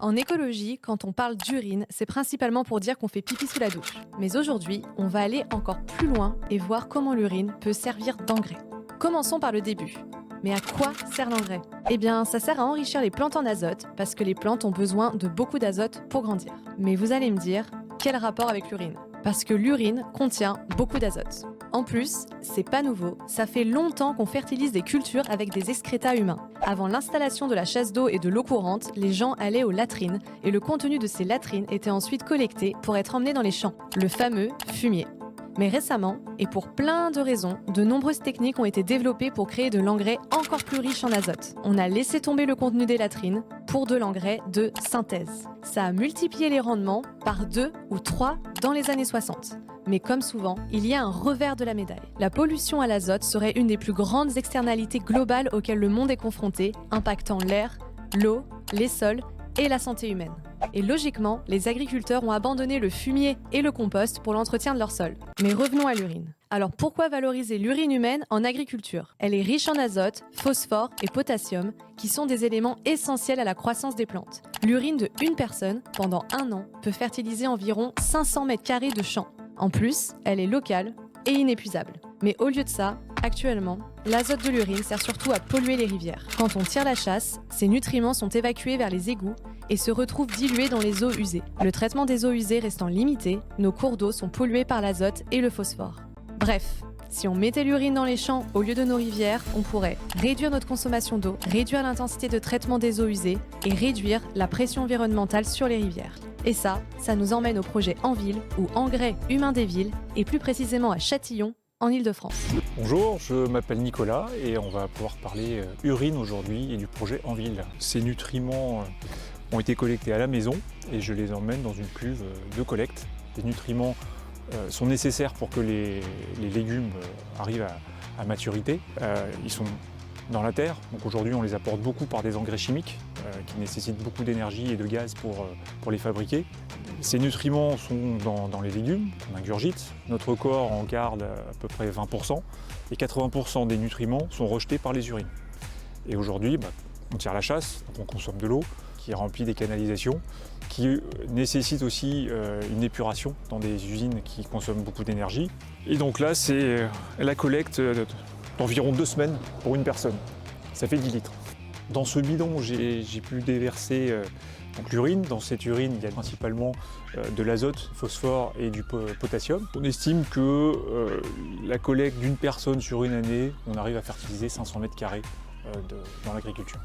En écologie, quand on parle d'urine, c'est principalement pour dire qu'on fait pipi sous la douche. Mais aujourd'hui, on va aller encore plus loin et voir comment l'urine peut servir d'engrais. Commençons par le début. Mais à quoi sert l'engrais? Eh bien, ça sert à enrichir les plantes en azote, parce que les plantes ont besoin de beaucoup d'azote pour grandir. Mais vous allez me dire, quel rapport avec l'urine? Parce que l'urine contient beaucoup d'azote. En plus, c'est pas nouveau, ça fait longtemps qu'on fertilise des cultures avec des excrétas humains. Avant l'installation de la chasse d'eau et de l'eau courante, les gens allaient aux latrines et le contenu de ces latrines était ensuite collecté pour être emmené dans les champs, le fameux fumier. Mais récemment, et pour plein de raisons, de nombreuses techniques ont été développées pour créer de l'engrais encore plus riche en azote. On a laissé tomber le contenu des latrines pour de l'engrais de synthèse. Ça a multiplié les rendements par 2 ou 3 dans les années 60. Mais comme souvent, il y a un revers de la médaille. La pollution à l'azote serait une des plus grandes externalités globales auxquelles le monde est confronté, impactant l'air, l'eau, les sols et la santé humaine. Et logiquement, les agriculteurs ont abandonné le fumier et le compost pour l'entretien de leur sol. Mais revenons à l'urine. Alors pourquoi valoriser l'urine humaine en agriculture? Elle est riche en azote, phosphore et potassium, qui sont des éléments essentiels à la croissance des plantes. L'urine de une personne, pendant 1 an, peut fertiliser environ 500 mètres carrés de champs. En plus, elle est locale et inépuisable. Mais au lieu de ça, actuellement, l'azote de l'urine sert surtout à polluer les rivières. Quand on tire la chasse, ces nutriments sont évacués vers les égouts et se retrouvent dilués dans les eaux usées. Le traitement des eaux usées restant limité, nos cours d'eau sont pollués par l'azote et le phosphore. Bref, si on mettait l'urine dans les champs au lieu de nos rivières, on pourrait réduire notre consommation d'eau, réduire l'intensité de traitement des eaux usées et réduire la pression environnementale sur les rivières. Et ça nous emmène au projet Enville ou Engrais Humains des Villes et plus précisément à Châtillon, en Île-de-France. Bonjour, je m'appelle Nicolas et on va pouvoir parler urine aujourd'hui et du projet Enville. Ces nutriments ont été collectés à la maison et je les emmène dans une cuve de collecte. Les nutriments sont nécessaires pour que les légumes arrivent à maturité. Ils sont dans la terre, donc aujourd'hui on les apporte beaucoup par des engrais chimiques qui nécessitent beaucoup d'énergie et de gaz pour les fabriquer. Ces nutriments sont dans les légumes qu'on ingurgite. Notre corps en garde à peu près 20% et 80% des nutriments sont rejetés par les urines. Et aujourd'hui, on tire la chasse, donc on consomme de l'eau qui remplit des canalisations, qui nécessite aussi une épuration dans des usines qui consomment beaucoup d'énergie. Et donc là, c'est la collecte d'environ 2 semaines pour une personne. Ça fait 10 litres. Dans ce bidon, j'ai pu déverser l'urine. Dans cette urine, il y a principalement de l'azote, phosphore et du potassium. On estime que la collecte d'une personne sur une année, on arrive à fertiliser 500 mètres carrés dans l'agriculture.